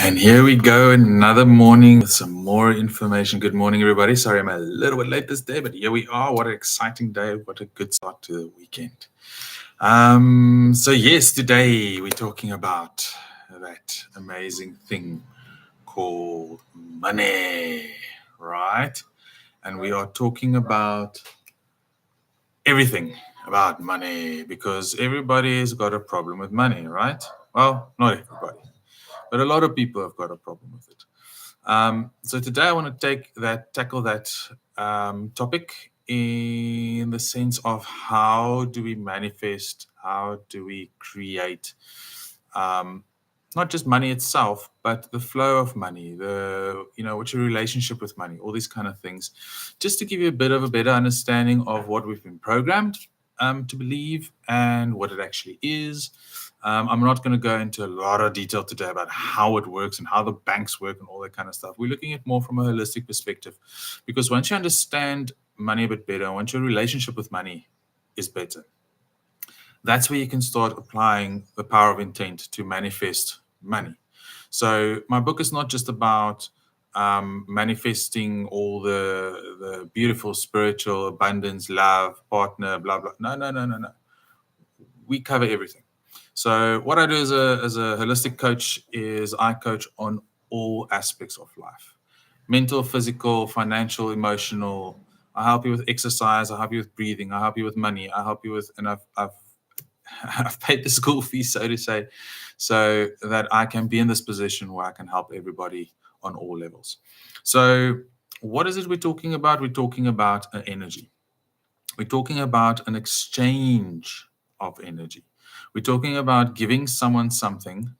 And here we go, another morning with some more information. Good morning, everybody. Sorry I'm a little bit late this day, but here we are. What an exciting day. What a good start to the weekend. Yes, today we're talking about that amazing thing called money, right? And we are talking about everything about money because everybody's got a problem with money, right? Well, not everybody, but a lot of people have got a problem with it. So today I want to tackle that topic in the sense of how do we manifest, how do we create, um, not just money itself, but the flow of money, what's your relationship with money, all these kind of things, just to give you a bit of a better understanding of what we've been programmed to believe and what it actually is. I'm not going to go into a lot of detail today about how it works and how the banks work and all that kind of stuff. We're looking at more from a holistic perspective because once you understand money a bit better, once your relationship with money is better, that's where you can start applying the power of intent to manifest money. So my book is not just about manifesting all the beautiful spiritual abundance, love, partner, blah blah. No, no, no, no, no. We cover everything. So what I do as a holistic coach is I coach on all aspects of life: mental, physical, financial, emotional. I help you with exercise. I help you with breathing. I help you with money. I help you with, and I've I've paid the school fee, so to say, so that I can be in this position where I can help everybody on all levels. So, what is it we're talking about? We're talking about an energy. We're talking about an exchange of energy. We're talking about giving someone something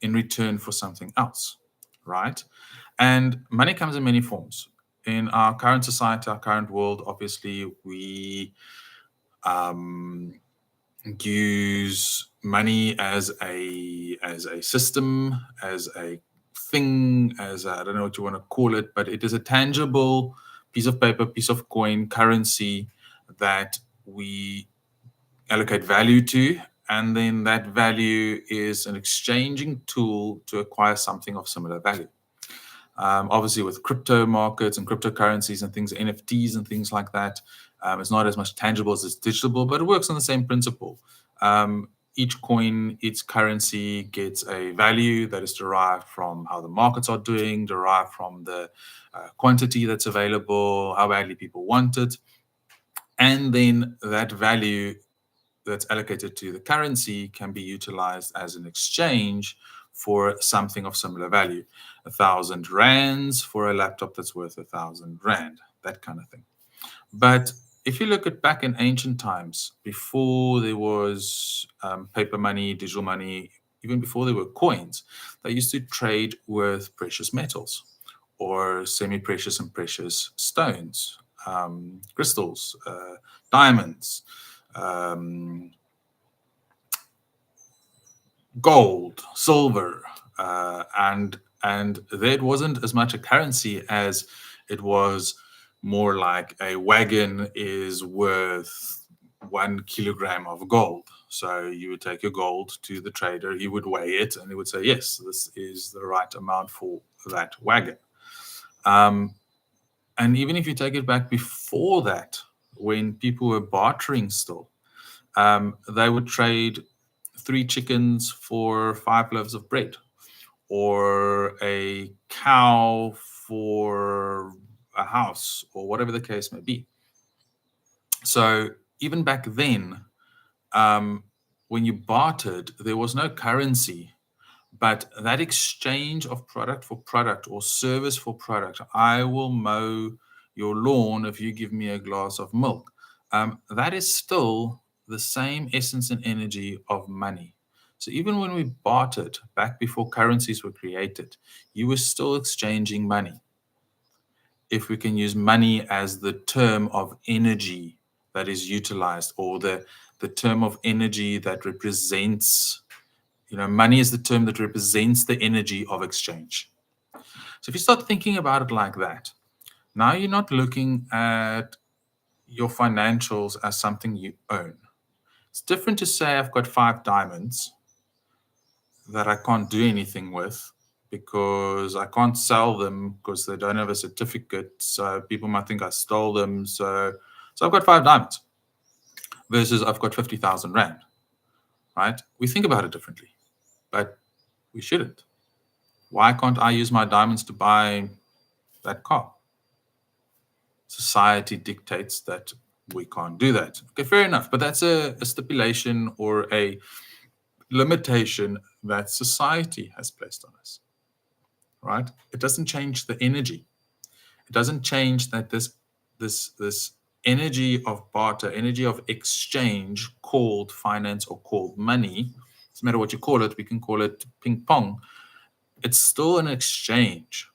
in return for something else, right? And money comes in many forms. In our current society, our current world, obviously, we um, use money as a system, as a thing, as I don't know what you want to call it, but it is a tangible piece of paper, piece of coin, currency that we allocate value to, and then that value is an exchanging tool to acquire something of similar value. Obviously, with crypto markets and cryptocurrencies and things, NFTs and things like that, it's not as much tangible as it's digital, but it works on the same principle. Each coin, each currency gets a value that is derived from how the markets are doing, derived from the quantity that's available, how badly people want it. And then that value that's allocated to the currency can be utilized as an exchange for something of similar value. 1,000 rands for a laptop that's worth 1,000 rand, that kind of thing. But if you look at back in ancient times, before there was paper money, digital money, even before there were coins, they used to trade with precious metals or semi-precious and precious stones, crystals, diamonds, um, gold, silver, and that wasn't as much a currency as it was more like a wagon is worth 1 kilogram of gold. So you would take your gold to the trader, he would weigh it, and he would say, yes, this is the right amount for that wagon. Um, and even if you take it back before that, when people were bartering still, they would trade 3 chickens for 5 loaves of bread, or a cow for a house, or whatever the case may be. So even back then, um, when you bartered, there was no currency, but that exchange of product for product or service for product. I will mow your lawn if you give me a glass of milk. That is still the same essence and energy of money. So even when we bartered back before currencies were created, you were still exchanging money. If we can use money as the term of energy that is utilized, or the term of energy that represents, money is the term that represents the energy of exchange. So if you start thinking about it like that, now you're not looking at your financials as something you own. It's different to say I've got 5 diamonds that I can't do anything with, because I can't sell them because they don't have a certificate. So people might think I stole them. So I've got 5 diamonds versus I've got 50,000 Rand, right? We think about it differently, but we shouldn't. Why can't I use my diamonds to buy that car? Society dictates that we can't do that. Okay, fair enough. But that's a stipulation or a limitation that society has placed on us, right? It doesn't change the energy. It doesn't change that this energy of barter, energy of exchange called finance or called money, doesn't matter what you call it, we can call it ping pong. It's still an exchange,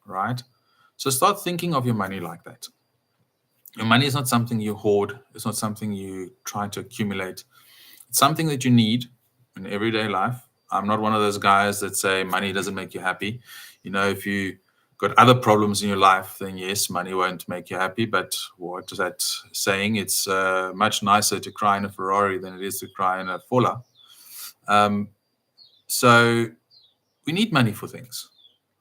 right? So start thinking of your money like that. Your money is not something you hoard. It's not something you try to accumulate. It's something that you need in everyday life. I'm not one of those guys that say money doesn't make you happy. You know, if you got other problems in your life, then yes, money won't make you happy. But what is that saying? It's much nicer to cry in a Ferrari than it is to cry in a Fola. So we need money for things,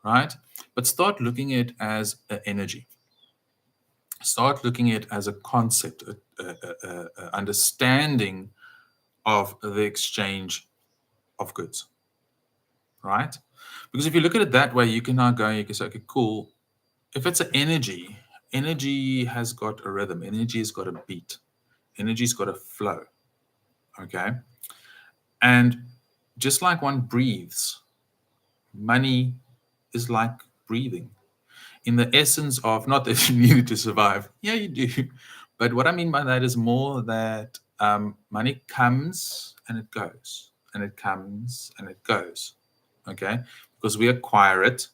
right? But start looking at it as an energy. Start looking at it as a concept, a understanding of the exchange of goods, right? Because if you look at it that way, you can now go and you can say, okay, cool. If it's an energy, energy has got a rhythm, energy has got a beat, energy's got a flow, okay? And just like one breathes, money is like breathing. In the essence of, not that you need it to survive, yeah, you do. But what I mean by that is more that money comes and it goes, and it comes and it goes, okay? Because we acquire it,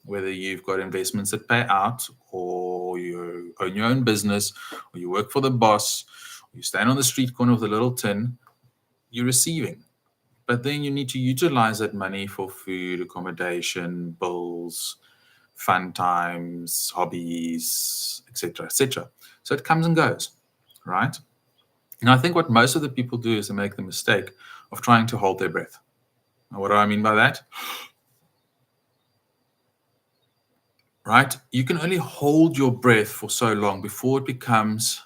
whether you've got investments that pay out, or you own your own business, or you work for the boss, or you stand on the street corner with a little tin, you're receiving. But then you need to utilize that money for food, accommodation, bills, fun times, hobbies, etc., etc. So it comes and goes, right? And I think what most of the people do is they make the mistake of trying to hold their breath. Now, what do I mean by that? Right? You can only hold your breath for so long before it becomes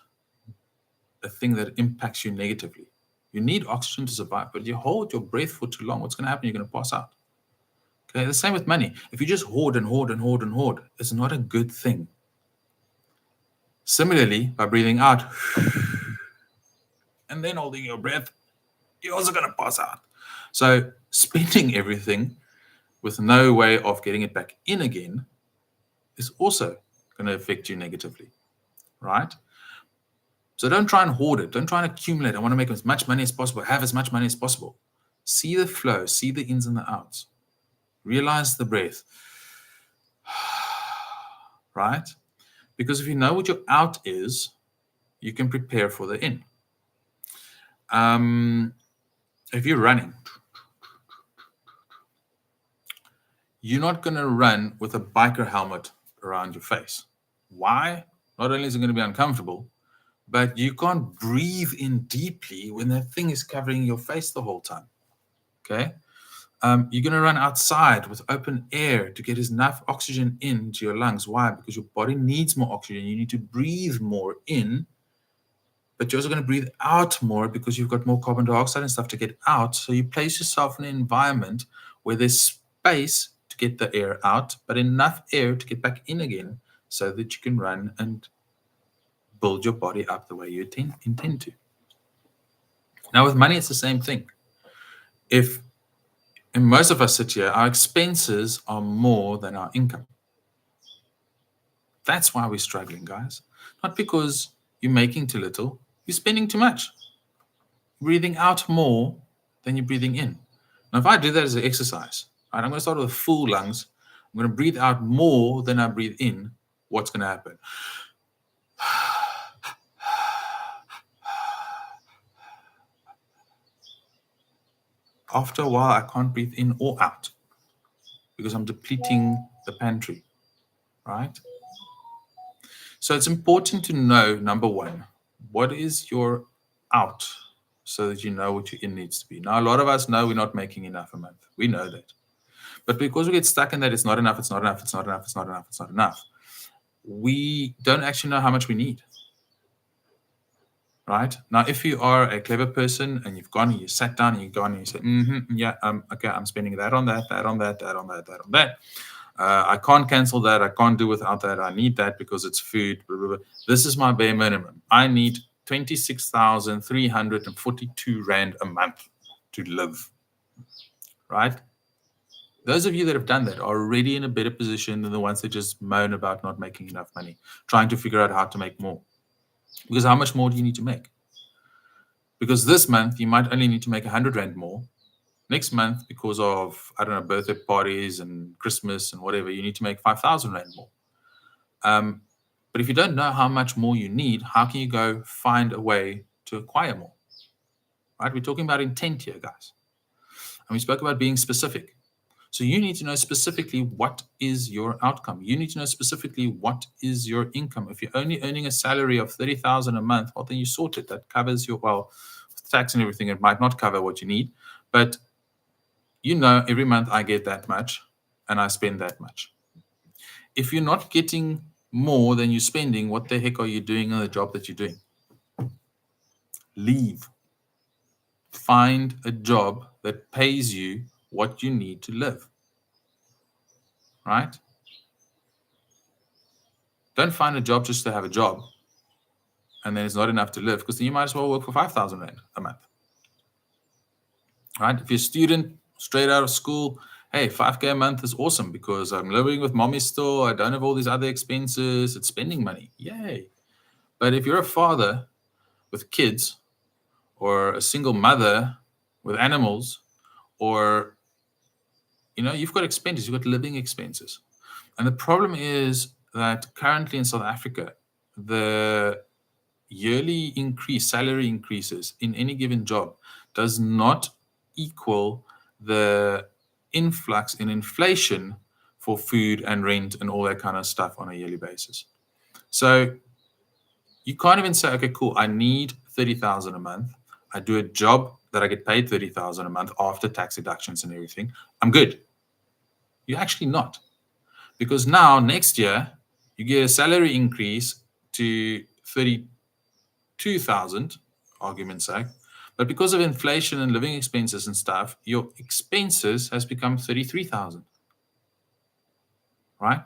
a thing that impacts you negatively. You need oxygen to survive, but you hold your breath for too long, what's going to happen? You're going to pass out. Okay, the same with money. If you just hoard and hoard and hoard and hoard, it's not a good thing. Similarly, by breathing out and then holding your breath, you're also going to pass out. So spending everything with no way of getting it back in again is also going to affect you negatively, right? So don't try and hoard it. Don't try and accumulate. I want to make as much money as possible, have as much money as possible. See the flow, see the ins and the outs. Realize the breath, right? Because if you know what your out is, you can prepare for the in. If you're running, you're not going to run with a biker helmet around your face. Why? Not only is it going to be uncomfortable, but you can't breathe in deeply when that thing is covering your face the whole time. Okay? You're going to run outside with open air to get enough oxygen into your lungs. Why? Because your body needs more oxygen. You need to breathe more in, but you're also going to breathe out more because you've got more carbon dioxide and stuff to get out. So you place yourself in an environment where there's space to get the air out, but enough air to get back in again so that you can run and build your body up the way you intend to. Now, with money, it's the same thing. And most of us sit here, our expenses are more than our income. That's why we're struggling, guys. Not because you're making too little, you're spending too much. Breathing out more than you're breathing in. Now, if I do that as an exercise, right, I'm going to start with full lungs. I'm going to breathe out more than I breathe in. What's going to happen? After a while, I can't breathe in or out because I'm depleting the pantry, right? So it's important to know, number one, what is your out so that you know what your in needs to be. Now, a lot of us know we're not making enough a month. We know that. But because we get stuck in that it's not enough, we don't actually know how much we need. Right? Now, if you are a clever person and you've gone and you sat down and you've gone and you said, okay, I'm spending that on that, that on that, that on that, that on that. I can't cancel that. I can't do without that. I need that because it's food. Blah, blah, blah. This is my bare minimum. I need 26,342 Rand a month to live. Right? Those of you that have done that are already in a better position than the ones that just moan about not making enough money, trying to figure out how to make more. Because how much more do you need to make? Because this month, you might only need to make 100 Rand more. Next month, because of, I don't know, birthday parties and Christmas and whatever, you need to make 5,000 Rand more. But if you don't know how much more you need, how can you go find a way to acquire more? Right? We're talking about intent here, guys. And we spoke about being specific. So you need to know specifically what is your outcome. You need to know specifically what is your income. If you're only earning a salary of 30,000 a month, well, then you sort it. That covers your, well, with tax and everything, it might not cover what you need. But you know, every month I get that much and I spend that much. If you're not getting more than you're spending, what the heck are you doing in the job that you're doing? Leave. Find a job that pays you what you need to live. Right? Don't find a job just to have a job and then it's not enough to live, because then you might as well work for 5,000 Rand a month. Right? If you're a student straight out of school, hey, 5K a month is awesome because I'm living with mommy still. I don't have all these other expenses. It's spending money. Yay. But if you're a father with kids or a single mother with animals, or, you know, you've got expenses, you've got living expenses. And the problem is that currently in South Africa, the yearly increase, salary increases in any given job does not equal the influx in inflation for food and rent and all that kind of stuff on a yearly basis. So you can't even say, okay, cool, I need 30,000 a month. I do a job that I get paid 30,000 a month after tax deductions and everything. I'm good. You're actually not. Because now next year you get a salary increase to 32,000, argument's sake. But because of inflation and living expenses and stuff, your expenses has become 33,000. Right?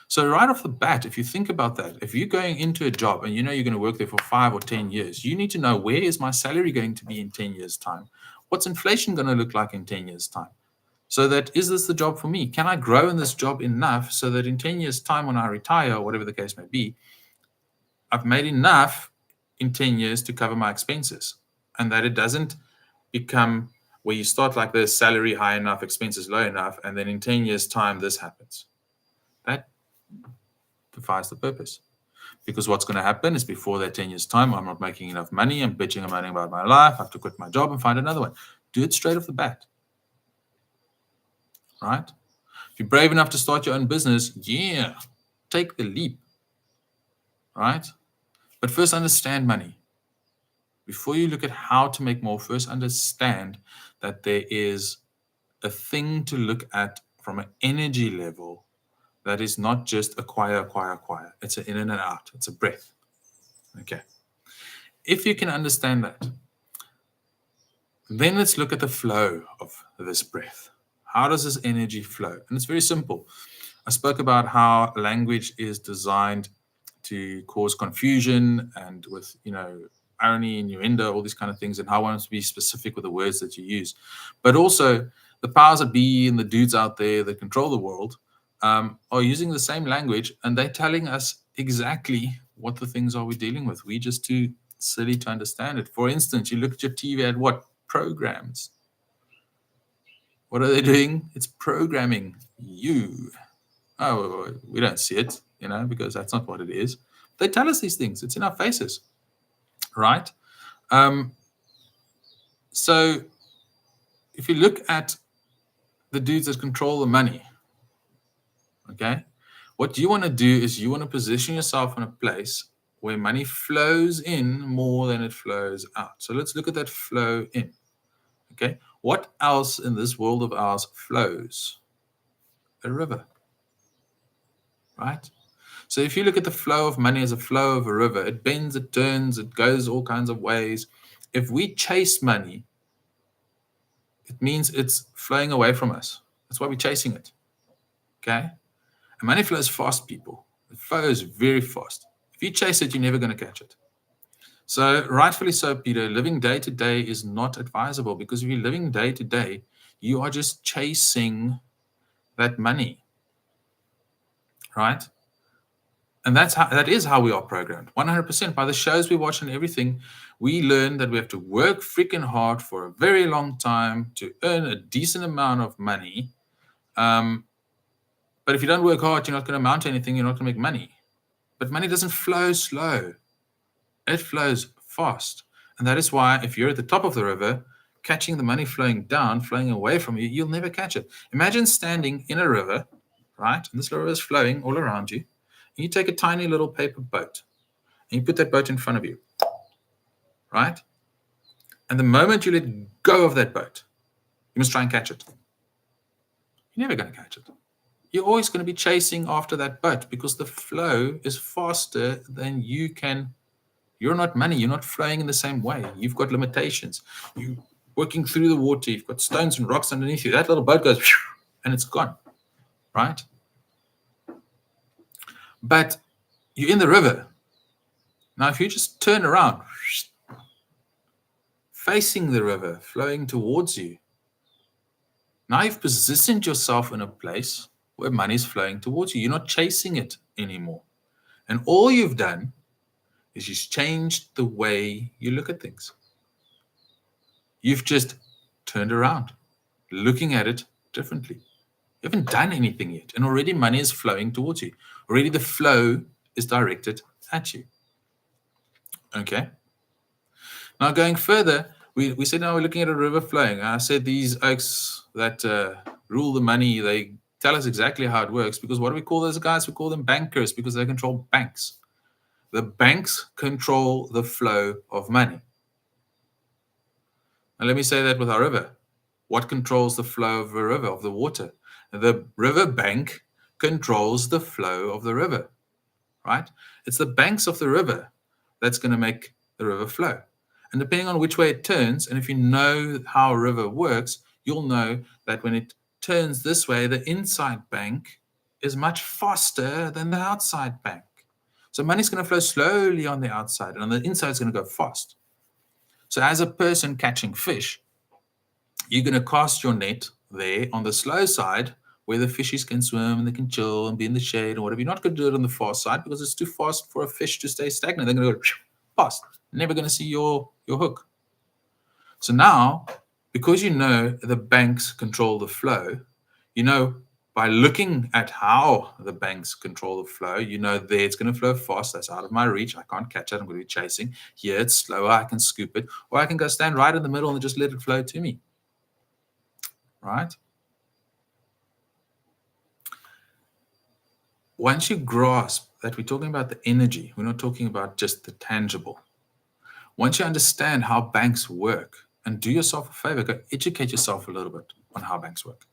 So right off the bat, if you think about that, if you're going into a job and you know you're going to work there for 5 or 10 years, you need to know, where is my salary going to be in 10 years' time? What's inflation going to look like in 10 years' time? So that, is this the job for me? Can I grow in this job enough so that in 10 years' time when I retire, or whatever the case may be, I've made enough in 10 years to cover my expenses, and that it doesn't become where you start like this, salary high enough, expenses low enough, and then in 10 years' time, this happens. That defies the purpose. Because what's going to happen is, before that 10 years' time, I'm not making enough money, I'm bitching and moaning about my life, I have to quit my job and find another one. Do it straight off the bat. Right? If you're brave enough to start your own business, yeah, take the leap. Right? But first, understand money. Before you look at how to make more, first understand that there is a thing to look at from an energy level that is not just acquire. It's an in and out. It's a breath. Okay. If you can understand that, then let's look at the flow of this breath. How does this energy flow? And it's very simple. I spoke about how language is designed to cause confusion and with, irony, innuendo, all these kind of things, and how I want to be specific with the words that you use. But also, the powers that be and the dudes out there that control the world are using the same language, and they're telling us exactly what the things are we're dealing with. We're just too silly to understand it. For instance, you look at your TV at what? Programs. What are they doing? It's programming you. Oh, we don't see it, because that's not what it is. They tell us these things. It's in our faces, right? So if you look at the dudes that control the money, okay, what you want to do is you want to position yourself in a place where money flows in more than it flows out. So let's look at that flow in, okay? What else in this world of ours flows? a river, right? So if you look at the flow of money as a flow of a river, it bends, it turns, it goes all kinds of ways. If we chase money, it means it's flowing away from us. That's why we're chasing it. Okay? And money flows fast, people. It flows very fast. If you chase it, you're never going to catch it. So rightfully so, Peter, living day to day is not advisable, because if you're living day to day, you are just chasing that money, right? And that is how we are programmed, 100%. By the shows we watch and everything, we learn that we have to work freaking hard for a very long time to earn a decent amount of money. But if you don't work hard, you're not going to amount to anything. You're not going to make money. But money doesn't flow slow. It flows fast. And that is why if you're at the top of the river, catching the money flowing down, flowing away from you, you'll never catch it. Imagine standing in a river, right? And this river is flowing all around you. And you take a tiny little paper boat and you put that boat in front of you, right? And the moment you let go of that boat, you must try and catch it. You're never going to catch it. You're always going to be chasing after that boat, because the flow is faster than you can. You're not money. You're not flowing in the same way. You've got limitations. You're working through the water. You've got stones and rocks underneath you. That little boat goes and it's gone, right? But you're in the river. Now, if you just turn around, facing the river, flowing towards you, now you've positioned yourself in a place where money is flowing towards you. You're not chasing it anymore. And all you've done is you've changed the way you look at things. You've just turned around, looking at it differently. You haven't done anything yet, and already money is flowing towards you. Already the flow is directed at you. Okay? Now going further, we said now we're looking at a river flowing. I said these oaks that rule the money, they tell us exactly how it works, because what do we call those guys? We call them bankers, because they control banks. The banks control the flow of money. And let me say that with our river. What controls the flow of a river, of the water? The river bank controls the flow of the river, right? It's the banks of the river that's going to make the river flow. And depending on which way it turns, and if you know how a river works, you'll know that when it turns this way, the inside bank is much faster than the outside bank. So money's going to flow slowly on the outside, and on the inside, it's going to go fast. So as a person catching fish, you're going to cast your net there on the slow side, where the fishies can swim and they can chill and be in the shade or whatever. You're not going to do it on the fast side, because it's too fast for a fish to stay stagnant. They're going to go fast. Never going to see your hook. So now, because you know the banks control the flow, you know by looking at how the banks control the flow, you know there it's going to flow fast. That's out of my reach. I can't catch it. I'm going to be chasing. Here it's slower. I can scoop it. Or I can go stand right in the middle and just let it flow to me. Right? Once you grasp that we're talking about the energy, we're not talking about just the tangible. Once you understand how banks work, and do yourself a favor, go educate yourself a little bit on how banks work,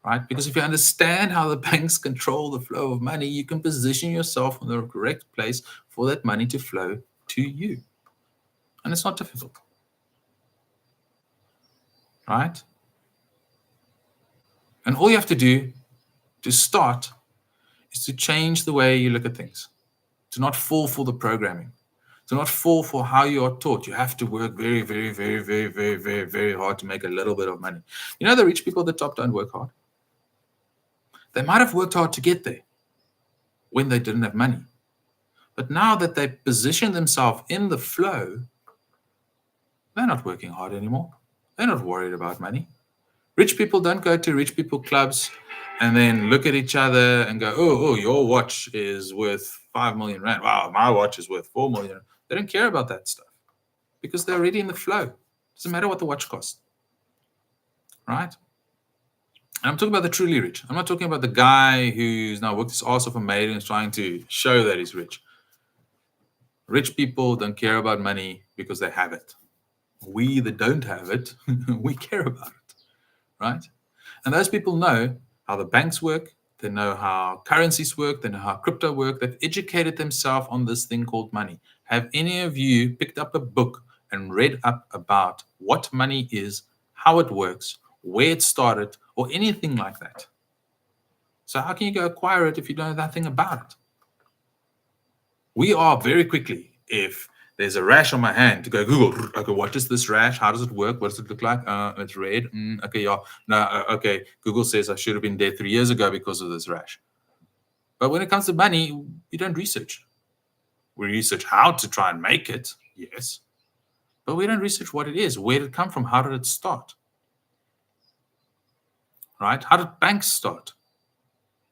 right? Because if you understand how the banks control the flow of money, you can position yourself in the correct place for that money to flow to you. And it's not difficult, right? And all you have to do to start is to change the way you look at things, to not fall for the programming, to not fall for how you are taught. You have to work very, very, very, very, very, very, very hard to make a little bit of money. You know, the rich people at the top don't work hard. They might have worked hard to get there when they didn't have money. But now that they position themselves in the flow, they're not working hard anymore. They're not worried about money. Rich people don't go to rich people clubs and then look at each other and go, oh, your watch is worth 5 million rand. Wow, my watch is worth 4 million. They don't care about that stuff because they're already in the flow. Doesn't matter what the watch costs, right? And I'm talking about the truly rich. I'm not talking about the guy who's now worked his ass off and made and is trying to show that he's rich. Rich people don't care about money because they have it. We that don't have it, we care about it, right? And those people know how the banks work. They know how currencies work. They know how crypto work. They've educated themselves on this thing called money. Have any of you picked up a book and read up about what money is, how it works, where it started, or anything like that? So how can you go acquire it if you don't know nothing about it? We are very quickly, if there's a rash on my hand, to go Google, okay, what is this rash? How does it work? What does it look like? It's red. Okay, yeah. No, okay. Google says I should have been dead 3 years ago because of this rash. But when it comes to money, we don't research. We research how to try and make it, yes. But we don't research what it is. Where did it come from? How did it start? Right? How did banks start?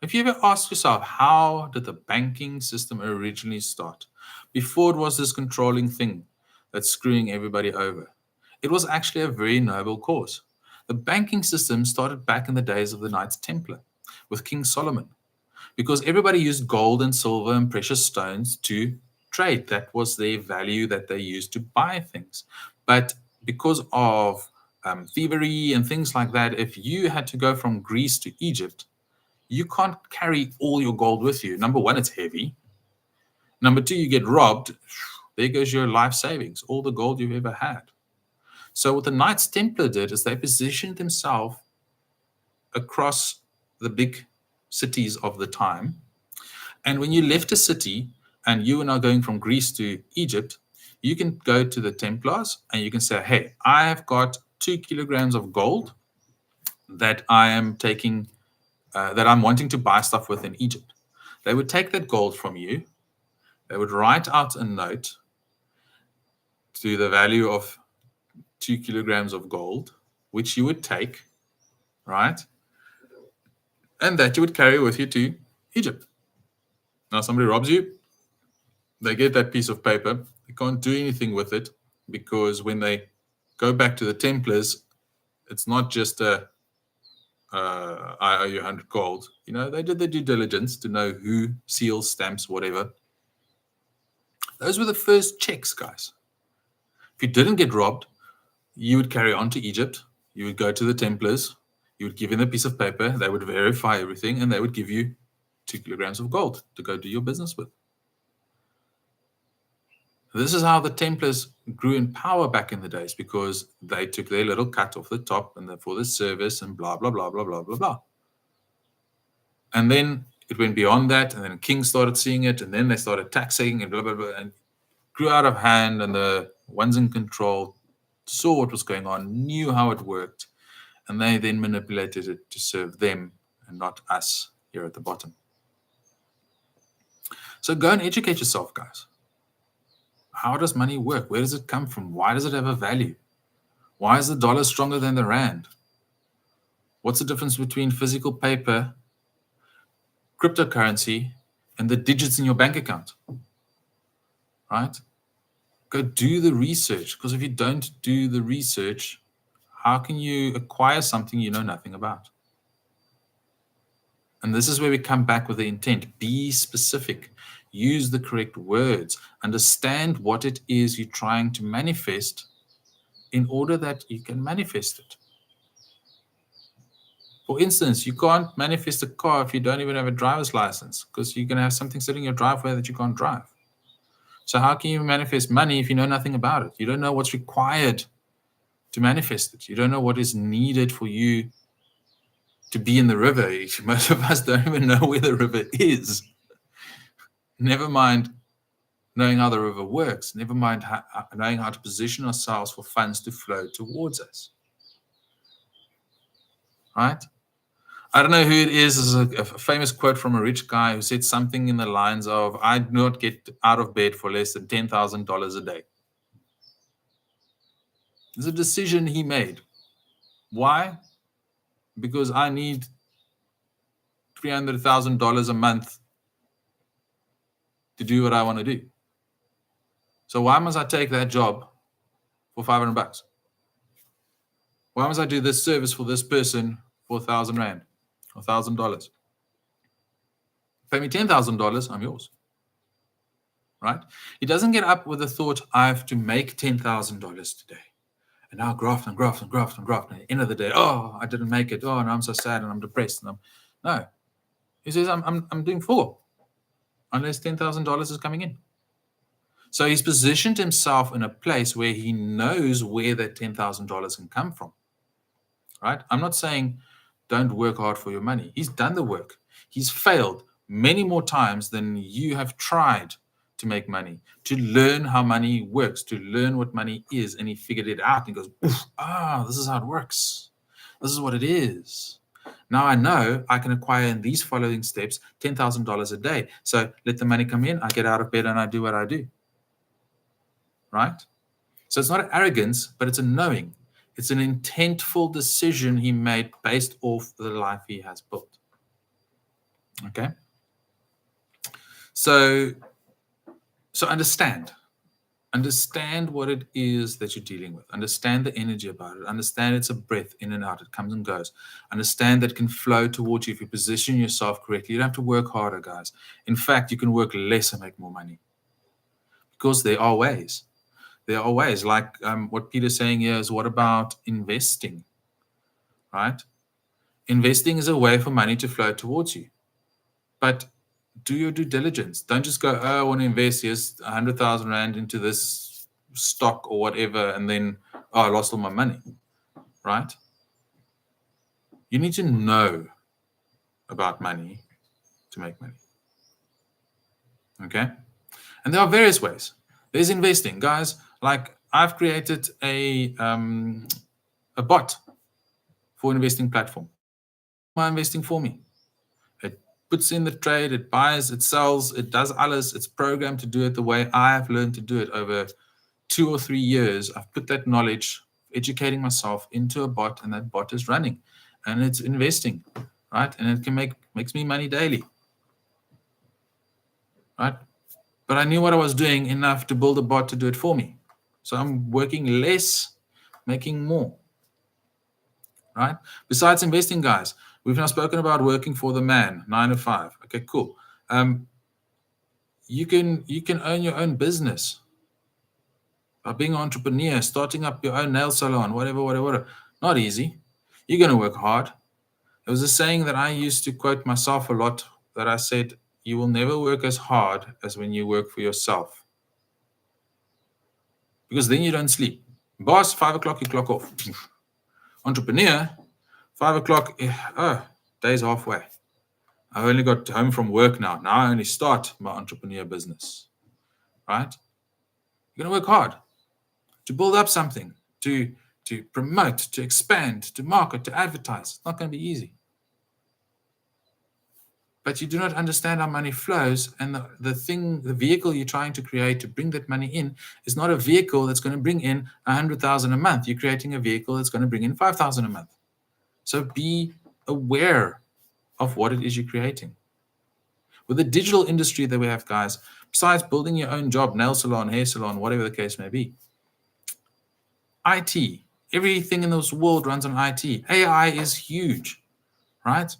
If you ever ask yourself, how did the banking system originally start? Before it was this controlling thing that's screwing everybody over. It was actually a very noble cause. The banking system started back in the days of the Knights Templar with King Solomon, because everybody used gold and silver and precious stones to trade. That was their value that they used to buy things. But because of thievery and things like that, if you had to go from Greece to Egypt, you can't carry all your gold with you. Number one, it's heavy. Number two, you get robbed. There goes your life savings, all the gold you've ever had. So what the Knights Templar did is they positioned themselves across the big cities of the time. And when you left a city and you are now going from Greece to Egypt, you can go to the Templars and you can say, hey, I have got 2 kilograms of gold that I am taking, that I'm wanting to buy stuff with in Egypt. They would take that gold from you. They would write out a note to the value of 2 kilograms of gold, which you would take, right? And that you would carry with you to Egypt. Now somebody robs you, they get that piece of paper, they can't do anything with it, because when they go back to the Templars, it's not just a I owe you 100 gold. You know, they did their due diligence to know who seals, stamps, whatever. Those were the first checks, guys. If you didn't get robbed, you would carry on to Egypt. You would go to the Templars. You would give them a piece of paper. They would verify everything, and they would give you 2 kilograms of gold to go do your business with. This is how the Templars grew in power back in the days, because they took their little cut off the top and for the service and blah, blah, blah, blah, blah, blah, blah. And then it went beyond that, and then kings started seeing it, and then they started taxing and blah, blah, blah, and grew out of hand, and the ones in control saw what was going on, knew how it worked, and they then manipulated it to serve them and not us here at the bottom. So go and educate yourself, guys. How does money work? Where does it come from? Why does it have a value? Why is the dollar stronger than the rand? What's the difference between physical paper, cryptocurrency, and the digits in your bank account? Right? Go do the research, because if you don't do the research, how can you acquire something you know nothing about? And this is where we come back with the intent. Be specific. Use the correct words. Understand what it is you're trying to manifest in order that you can manifest it. For instance, you can't manifest a car if you don't even have a driver's license, because you're going to have something sitting in your driveway that you can't drive. So how can you manifest money if you know nothing about it? You don't know what's required to manifest it. You don't know what is needed for you to be in the river. Most of us don't even know where the river is. Never mind knowing how the river works. Never mind knowing how to position ourselves for funds to flow towards us. Right? I don't know who it is. This is a famous quote from a rich guy who said something in the lines of, I do not get out of bed for less than $10,000 a day. It's a decision he made. Why? Because I need $300,000 a month to do what I want to do. So why must I take that job for $500? Why must I do this service for this person for 1,000 Rand or $1,000? Pay me $10,000, I'm yours. Right? He doesn't get up with the thought, I have to make $10,000 today. And now graft and graft and graft and graft. And at the end of the day, oh, I didn't make it. Oh, and I'm so sad and I'm depressed. No. He says, I'm doing 4, unless $10,000 is coming in. So he's positioned himself in a place where he knows where that $10,000 can come from, right? I'm not saying don't work hard for your money. He's done the work. He's failed many more times than you have tried to make money, to learn how money works, to learn what money is. And he figured it out and goes, this is how it works. This is what it is. Now I know I can acquire in these following steps $10,000 a day. So let the money come in, I get out of bed and I do what I do. Right? So it's not an arrogance, but it's a knowing. It's an intentful decision he made based off the life he has built. Okay? So understand. Understand what it is that you're dealing with. Understand the energy about it. Understand it's a breath in and out. It comes and goes. Understand that it can flow towards you if you position yourself correctly. You don't have to work harder, guys. In fact, you can work less and make more money. Because there are ways. There are ways, like what Peter's saying here is, what about investing, right? Investing is a way for money to flow towards you. But do your due diligence. Don't just go, I want to invest, here's 100,000 Rand into this stock or whatever, and then, I lost all my money, right? You need to know about money to make money, okay? And there are various ways. There's investing, guys. Like I've created a bot for investing platform. My investing for me. It puts in the trade, it buys, it sells, it does alles. It's programmed to do it the way I have learned to do it over 2 or 3 years. I've put that knowledge, educating myself, into a bot, and that bot is running, and it's investing, right? And it can makes me money daily, right? But I knew what I was doing enough to build a bot to do it for me. So I'm working less, making more, right? Besides investing, guys, we've now spoken about working for the man, 9 to 5. Okay, cool. You can own your own business by being an entrepreneur, starting up your own nail salon, whatever. Not easy. You're going to work hard. There was a saying that I used to quote myself a lot, that I said, you will never work as hard as when you work for yourself. Because then you don't sleep. Boss, 5 o'clock, you clock off. Entrepreneur, 5 o'clock, day's halfway. I only got home from work now. Now I only start my entrepreneur business, right? You're going to work hard to build up something, to promote, to expand, to market, to advertise. It's not going to be easy. But you do not understand how money flows, and the vehicle you're trying to create to bring that money in is not a vehicle that's going to bring in 100,000 a month. You're creating a vehicle that's going to bring in 5,000 a month. So be aware of what it is you're creating. With the digital industry that we have, guys, besides building your own job, nail salon, hair salon, whatever the case may be, IT, everything in this world runs on IT. AI is huge, right?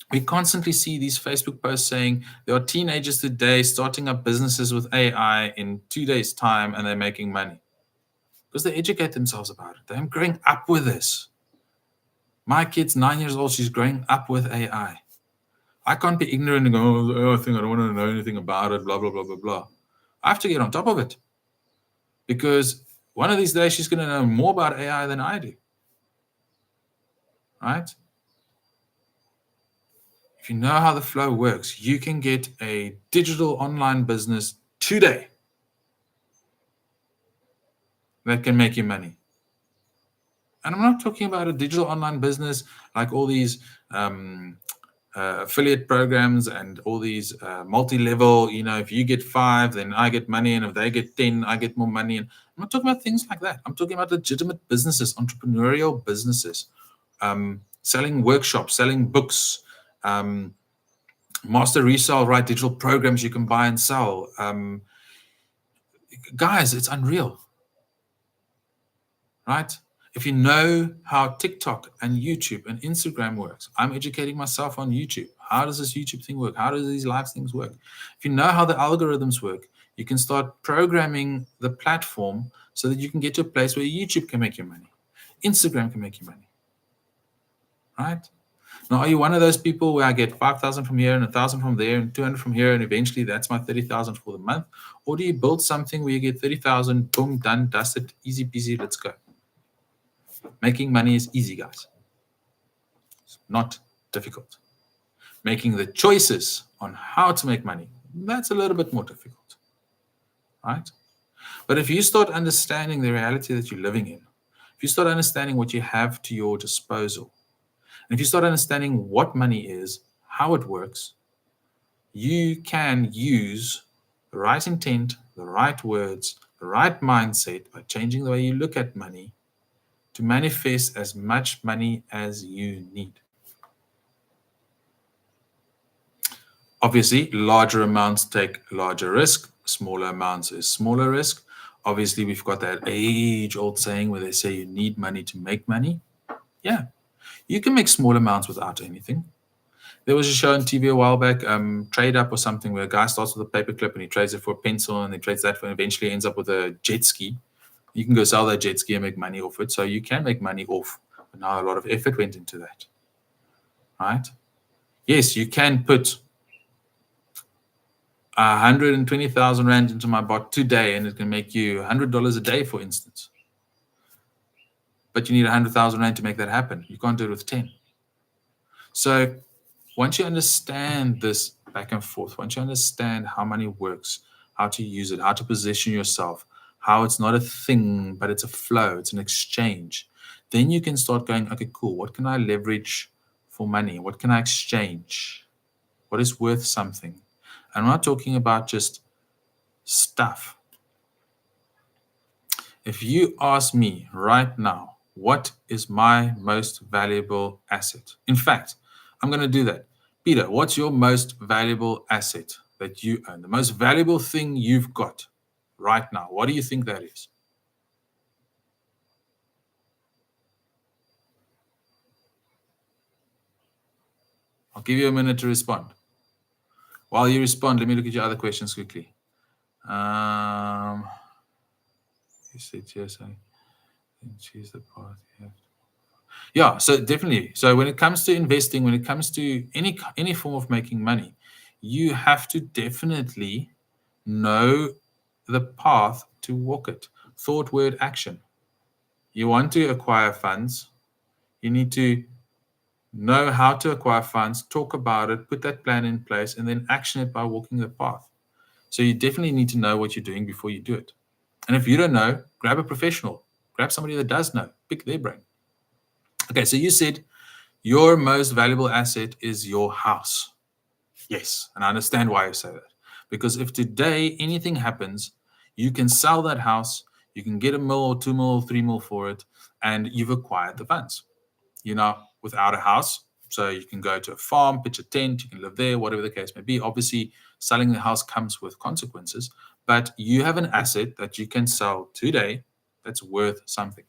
We constantly see these Facebook posts saying there are teenagers today starting up businesses with AI in 2 days' time, and they're making money because they educate themselves about it. They're growing up with this. My kid's 9 years old. She's growing up with AI. I can't be ignorant and go, I don't want to know anything about it, blah, blah, blah, blah, blah. I have to get on top of it, because one of these days she's going to know more about AI than I do, right? If you know how the flow works, you can get a digital online business today that can make you money. And I'm not talking about a digital online business like all these affiliate programs and all these multi-level, if you get 5, then I get money, and if they get 10, I get more money. And I'm not talking about things like that. I'm talking about legitimate businesses, entrepreneurial businesses, selling workshops, selling books, master resale, right? Digital programs you can buy and sell. Guys, it's unreal, right? If you know how TikTok and YouTube and Instagram works, I'm educating myself on YouTube. How does this YouTube thing work? How do these live things work? If you know how the algorithms work, you can start programming the platform so that you can get to a place where YouTube can make you money. Instagram can make you money, right? Now, are you one of those people where I get 5,000 from here and 1,000 from there and 200 from here and eventually that's my 30,000 for the month? Or do you build something where you get 30,000, boom, done, dusted, easy peasy, let's go? Making money is easy, guys. It's not difficult. Making the choices on how to make money, that's a little bit more difficult, right? But if you start understanding the reality that you're living in, if you start understanding what you have to your disposal, and if you start understanding what money is, how it works, you can use the right intent, the right words, the right mindset by changing the way you look at money to manifest as much money as you need. Obviously, larger amounts take larger risk, smaller amounts is smaller risk. Obviously, we've got that age-old saying where they say you need money to make money. Yeah, you can make small amounts without anything. There was a show on TV a while back, Trade Up or something, where a guy starts with a paperclip and he trades it for a pencil and he trades that for, and eventually ends up with a jet ski. You can go sell that jet ski and make money off it. So you can make money off. But now a lot of effort went into that, right? Yes, you can put 120,000 Rand into my bot today and it can make you $100 a day, for instance. But you need 100,000 Rand to make that happen. You can't do it with 10. So once you understand this back and forth, once you understand how money works, how to use it, how to position yourself, how it's not a thing, but it's a flow, it's an exchange, then you can start going, okay, cool, what can I leverage for money? What can I exchange? What is worth something? I'm not talking about just stuff. If you ask me right now, what is my most valuable asset? In fact, I'm going to do that. Peter, what's your most valuable asset that you own? The most valuable thing you've got right now. What do you think that is? I'll give you a minute to respond. While you respond, let me look at your other questions quickly. You said yes, I choose the path you have. Yeah, so definitely. So when it comes to investing, when it comes to any form of making money, you have to definitely know the path to walk it. Thought, word, action. You want to acquire funds, you need to know how to acquire funds, talk about it, put that plan in place, and then action it by walking the path. So you definitely need to know what you're doing before you do it. And if you don't know, grab a professional, grab somebody that does know, pick their brain. Okay, so you said your most valuable asset is your house. Yes, and I understand why you say that. Because if today anything happens, you can sell that house, you can get $1 million or $2 million or $3 million for it, and you've acquired the funds. You're now without a house, so you can go to a farm, pitch a tent, you can live there, whatever the case may be. Obviously, selling the house comes with consequences, but you have an asset that you can sell today that's worth something.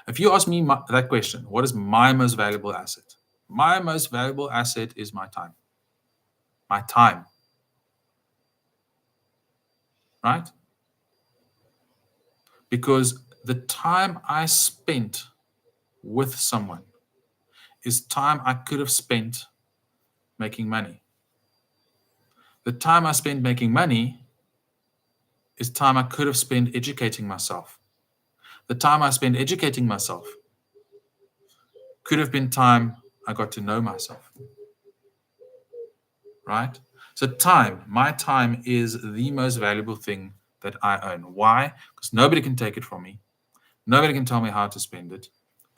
If you ask me that question, what is my most valuable asset? My most valuable asset is my time. My time. Right? Because the time I spent with someone is time I could have spent making money. The time I spent making money is time I could have spent educating myself. The time I spent educating myself could have been time I got to know myself. Right? So time, my time is the most valuable thing that I own. Why? Because nobody can take it from me. Nobody can tell me how to spend it.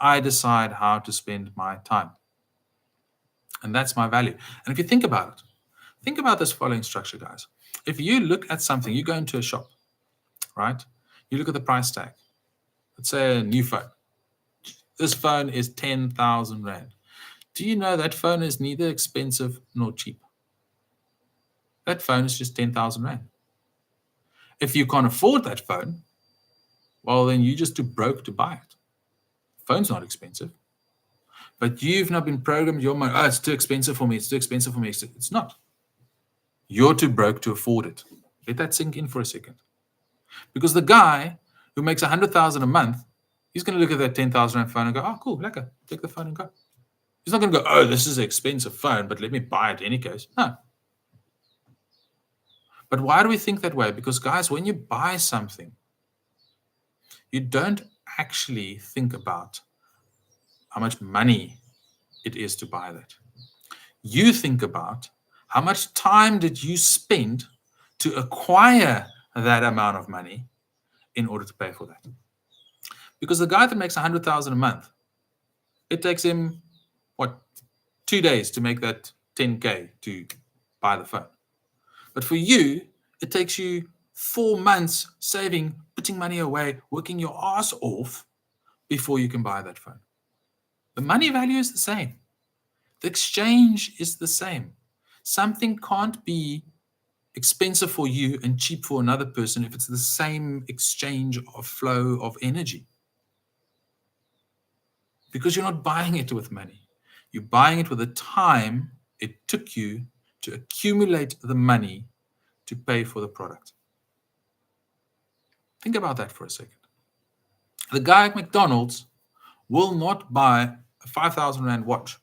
I decide how to spend my time. And that's my value. And if you think about it, think about this following structure, guys. If you look at something, you go into a shop, right? You look at the price tag. Let's say a new phone. This phone is 10,000 Rand. Do you know that phone is neither expensive nor cheap? That phone is just 10,000 Rand. If you can't afford that phone, well, then you're just too broke to buy it. Phone's not expensive. But you've not been programmed your mind, it's too expensive for me, it's too expensive for me. It's not. You're too broke to afford it. Let that sink in for a second. Because the guy who makes 100,000 a month, he's going to look at that 10,000 Rand phone and go, oh, cool, lekker, take the phone and go. He's not going to go, oh, this is an expensive phone, but let me buy it in any case. No. But why do we think that way? Because, guys, when you buy something, you don't actually think about how much money it is to buy that. You think about how much time did you spend to acquire that amount of money in order to pay for that. Because the guy that makes 100,000 a month, it takes him, 2 days to make that 10K to buy the phone. But for you, it takes you 4 months saving, putting money away, working your ass off before you can buy that phone. The money value is the same. The exchange is the same. Something can't be expensive for you and cheap for another person if it's the same exchange of flow of energy. Because you're not buying it with money. You're buying it with the time it took you to accumulate the money to pay for the product. Think about that for a second. The guy at McDonald's will not buy a 5,000 Rand watch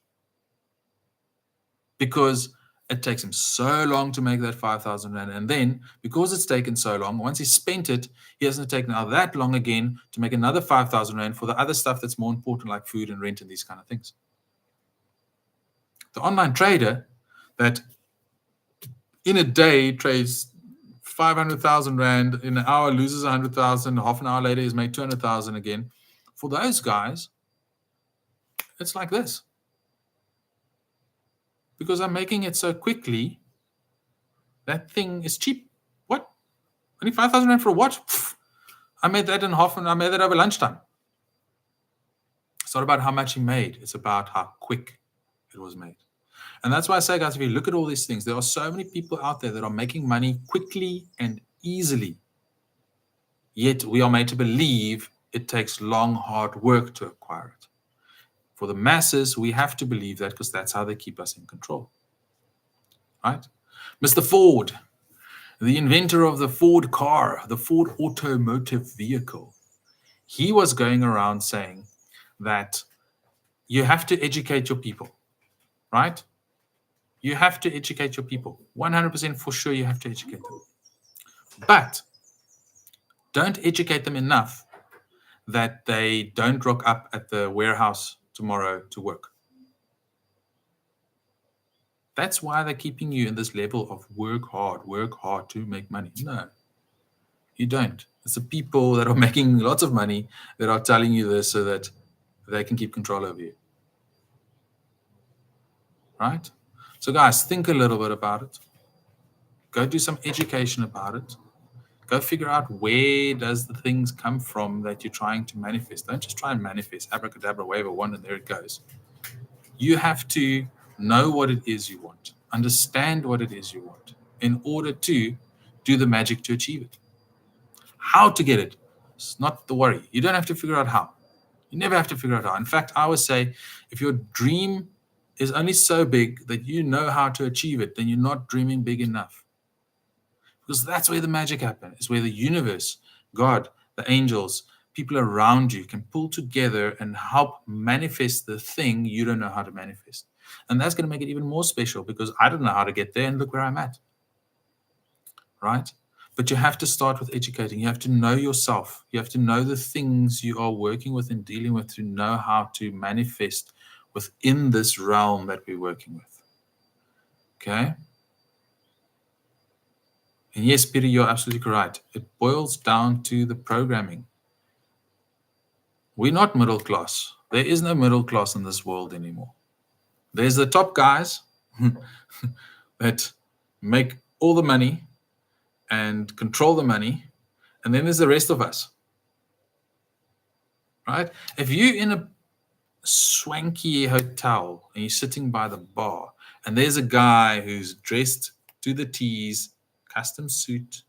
because it takes him so long to make that 5,000 Rand. And then, because it's taken so long, once he's spent it, he hasn't taken now that long again to make another 5,000 Rand for the other stuff that's more important, like food and rent and these kind of things. The online trader that in a day trades 500,000 Rand, in an hour loses 100,000, half an hour later he's made 200,000 again. For those guys, it's like this. Because I'm making it so quickly, that thing is cheap. What? Only 5,000 Rand for a watch? Pfft. I made that in half an hour. I made that over lunchtime. It's not about how much he made. It's about how quick it was made. And that's why I say, guys, if you look at all these things, there are so many people out there that are making money quickly and easily. Yet we are made to believe it takes long, hard work to acquire it. For the masses, we have to believe that because that's how they keep us in control. Right? Mr. Ford, the inventor of the Ford car, the Ford automotive vehicle, he was going around saying that you have to educate your people, right? You have to educate your people. 100% for sure you have to educate them. But don't educate them enough that they don't rock up at the warehouse tomorrow to work. That's why they're keeping you in this level of work hard to make money. No, you don't. It's the people that are making lots of money that are telling you this so that they can keep control over you. Right? So guys, think a little bit about it. Go do some education about it. Go figure out where does the things come from that you're trying to manifest. Don't just try and manifest, abracadabra, wave a wand, and there it goes. You have to know what it is you want, understand what it is you want in order to do the magic to achieve it. How to get it, it's not the worry. You don't have to figure out how. You never have to figure out how. In fact, I would say if your dream is only so big that you know how to achieve it, then you're not dreaming big enough. Because that's where the magic happens. It's where the universe, God, the angels, people around you can pull together and help manifest the thing you don't know how to manifest. And that's going to make it even more special because I don't know how to get there and look where I'm at. Right? But you have to start with educating. You have to know yourself. You have to know the things you are working with and dealing with to know how to manifest within this realm that we're working with. Okay? And yes, Peter, you're absolutely correct. It boils down to the programming. We're not middle class. There is no middle class in this world anymore. There's the top guys that make all the money and control the money. And then there's the rest of us. Right? If you're in a swanky hotel and you're sitting by the bar and there's a guy who's dressed to the T's, custom suit,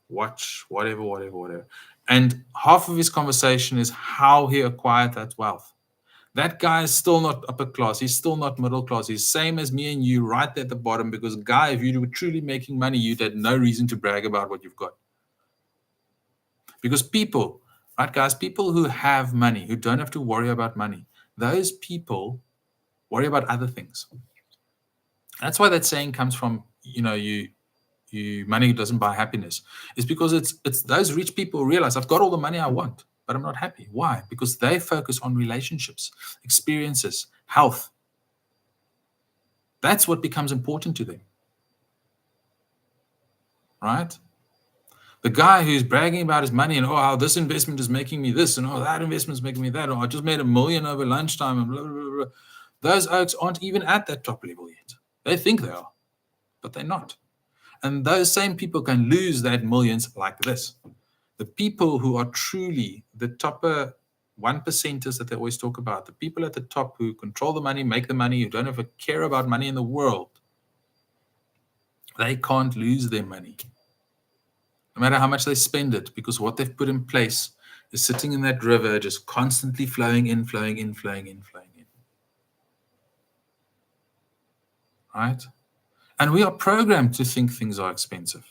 watch, whatever. And half of his conversation is how he acquired that wealth. That guy is still not upper class. He's still not middle class. He's same as me and you right there at the bottom because, guy, if you were truly making money, you'd had no reason to brag about what you've got. Because people, right, guys, people who have money, who don't have to worry about money, those people, Worry about other things. That's why that saying comes from, money doesn't buy happiness. It's because it's those rich people who realize I've got all the money I want, but I'm not happy. Why? Because they focus on relationships, experiences, health. That's what becomes important to them. Right? The guy who's bragging about his money and, how this investment is making me this, and that investment is making me that, or I just made $1 million over lunchtime, and blah, blah, blah, blah. Those oaks aren't even at that top level yet. They think they are, but they're not. And those same people can lose that millions like this. The people who are truly the topper 1%ers that they always talk about, the people at the top who control the money, make the money, who don't ever care about money in the world, they can't lose their money. No matter how much they spend it, because what they've put in place is sitting in that river, just constantly flowing in, flowing in, flowing in, flowing in. Right? And we are programmed to think things are expensive.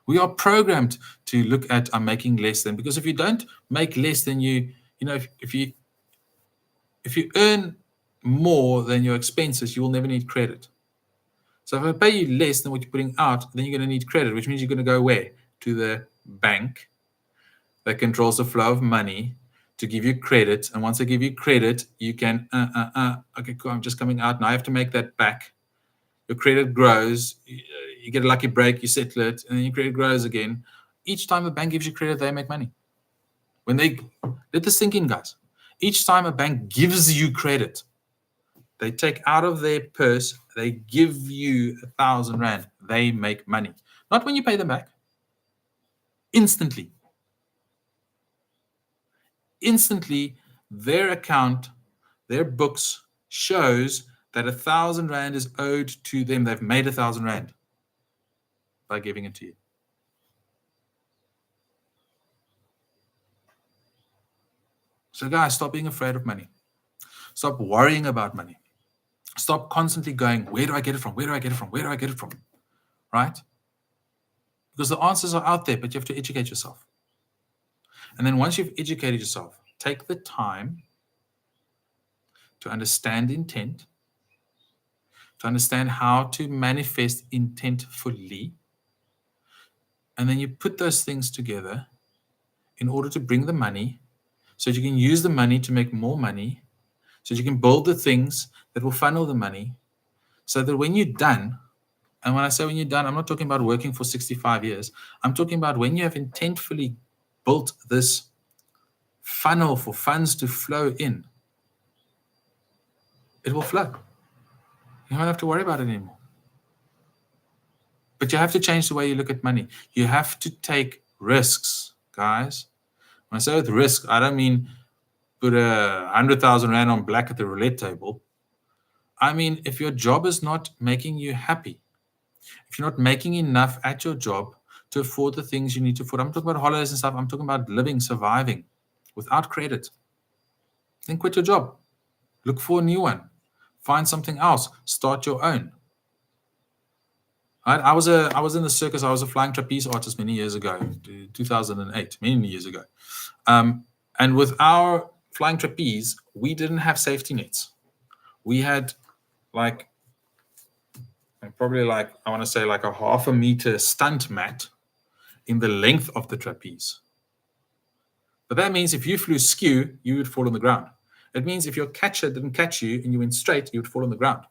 We are programmed to look at I'm making less than, because if you don't make less than if you earn more than your expenses, you will never need credit. So if I pay you less than what you're putting out, then you're going to need credit, which means you're going to go where? To the bank that controls the flow of money to give you credit. And once they give you credit, you can, okay, cool, I'm just coming out. Now I have to make that back. Your credit grows. You get a lucky break, you settle it, and then your credit grows again. Each time a bank gives you credit, they make money. When they let this sink in, guys. Each time a bank gives you credit, they take out of their purse, they give you 1,000 rand. They make money. Not when you pay them back. Instantly. Instantly, their account, their books shows that 1,000 rand is owed to them. They've made 1,000 rand by giving it to you. So guys, stop being afraid of money. Stop worrying about money. Stop constantly going, where do I get it from? Where do I get it from? Where do I get it from? Right? Because the answers are out there, but you have to educate yourself. And then once you've educated yourself, take the time to understand intent, to understand how to manifest intent fully. And then you put those things together in order to bring the money so that you can use the money to make more money, so that you can build the things that will funnel the money, so that when you're done, and when I say when you're done, I'm not talking about working for 65 years. I'm talking about when you have intentfully built this funnel for funds to flow in, it will flow. You don't have to worry about it anymore. But you have to change the way you look at money. You have to take risks, guys. When I say with risk, I don't mean put 100,000 rand on black at the roulette table. I mean, if your job is not making you happy, if you're not making enough at your job to afford the things you need to afford, I'm talking about holidays and stuff, I'm talking about living, surviving without credit, then quit your job. Look for a new one. Find something else. Start your own. Right? I was in the circus. I was a flying trapeze artist many years ago, 2008, many years ago. And with our flying trapeze, we didn't have safety nets. We had probably I want to say a 0.5 meter stunt mat in the length of the trapeze. But that means if you flew skew, you would fall on the ground. It means if your catcher didn't catch you and you went straight, you would fall on the ground.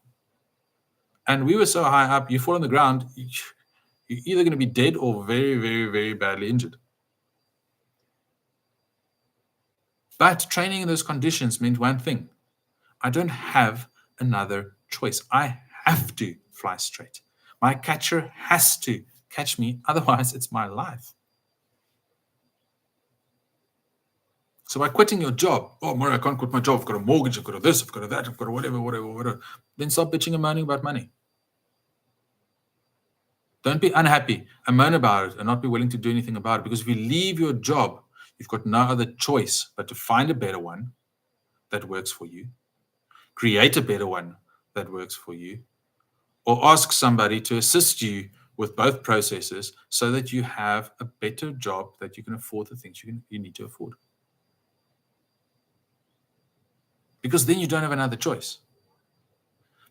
And we were so high up, you fall on the ground, you're either going to be dead or very, very, very badly injured. But training in those conditions meant one thing. I don't have another choice. I have to fly straight. My catcher has to catch me. Otherwise, it's my life. So by quitting your job, Murray, I can't quit my job. I've got a mortgage, I've got this, I've got that, I've got whatever. Then stop bitching and moaning about money. Don't be unhappy and moan about it and not be willing to do anything about it. Because if you leave your job, you've got no other choice but to find a better one that works for you, create a better one that works for you, or ask somebody to assist you with both processes so that you have a better job that you can afford the things you need to afford. because then you don't have another choice.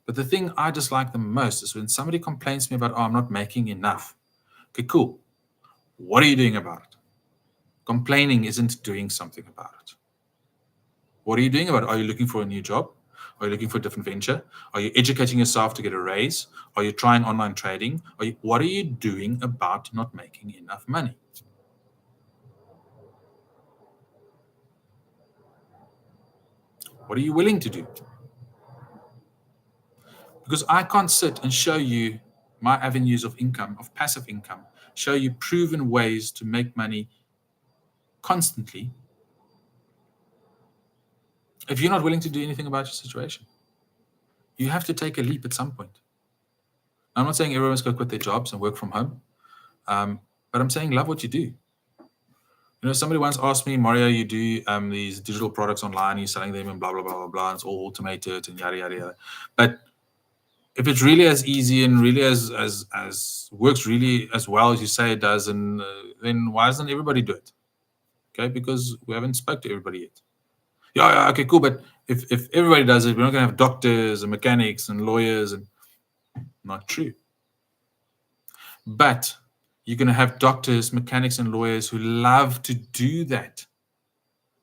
But the thing I dislike the most is when somebody complains to me about, oh, I'm not making enough. Okay, cool. What are you doing about it? Complaining isn't doing something about it. What are you doing about it? Are you looking for a new job? Are you looking for a different venture? Are you educating yourself to get a raise? Are you trying online trading? What are you doing about not making enough money? What are you willing to do? Because I can't sit and show you my avenues of income, of passive income, show you proven ways to make money constantly if you're not willing to do anything about your situation. You have to take a leap at some point. I'm not saying everyone's going to quit their jobs and work from home, but I'm saying love what you do. Somebody once asked me, Mario, you do these digital products online, you're selling them and blah, blah, blah, blah, blah, and it's all automated and yada, yada, yada. But if it's really as easy and really as works really as well as you say it does, and then why doesn't everybody do it? Okay, because we haven't spoke to everybody yet. Yeah, okay, cool. But if everybody does it, we're not going to have doctors and mechanics and lawyers, and not true. But you're going to have doctors, mechanics, and lawyers who love to do that.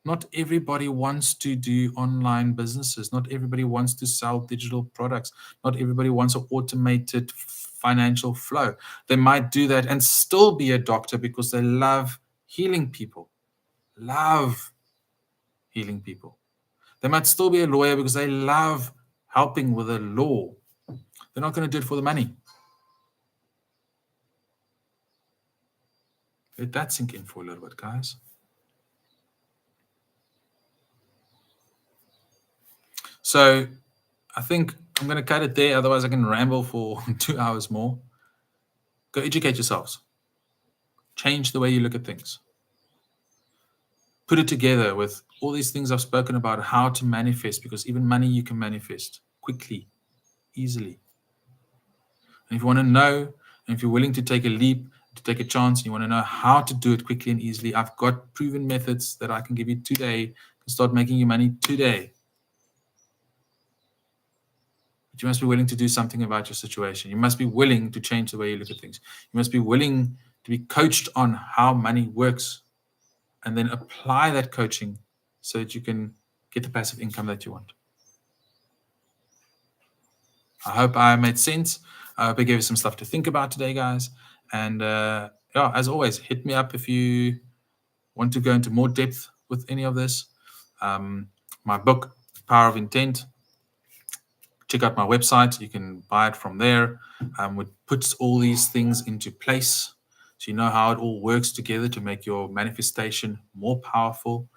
Not everybody wants to do online businesses. Not everybody wants to sell digital products. Not everybody wants an automated financial flow. They might do that and still be a doctor because they love healing people. Love healing people. They might still be a lawyer because they love helping with the law. They're not going to do it for the money. Let that sink in for a little bit, guys. So I think I'm going to cut it there. Otherwise, I can ramble for 2 hours more. Go educate yourselves. Change the way you look at things. Put it together with all these things I've spoken about, how to manifest, because even money you can manifest quickly, easily. And if you want to know, and if you're willing to take a leap, to take a chance, and you want to know how to do it quickly and easily, I've got proven methods that I can give you today to start making you money today. But you must be willing to do something about your situation. You must be willing to change the way you look at things. You must be willing to be coached on how money works and then apply that coaching so that you can get the passive income that you want. I hope I made sense. I hope I gave you some stuff to think about today, guys. And yeah, as always, hit me up if you want to go into more depth with any of this. My book, Power of Intent, check out my website. You can buy it from there. It puts all these things into place so you know how it all works together to make your manifestation more powerful.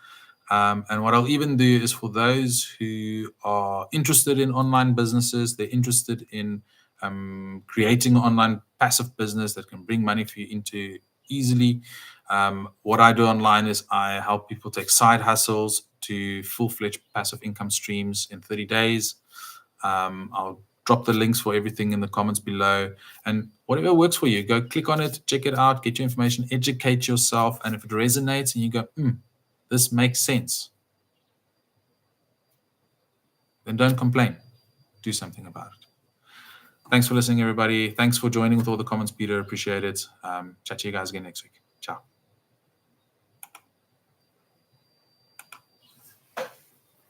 And what I'll even do is for those who are interested in online businesses, they're interested in creating an online passive business that can bring money for you into easily. What I do online is I help people take side hustles to full-fledged passive income streams in 30 days. I'll drop the links for everything in the comments below, and whatever works for you, go click on it, check it out, get your information, educate yourself. And if it resonates and you go, this makes sense, then don't complain. Do something about it. Thanks for listening, everybody. Thanks for joining with all the comments, Peter. Appreciate it. Chat to you guys again next week. Ciao.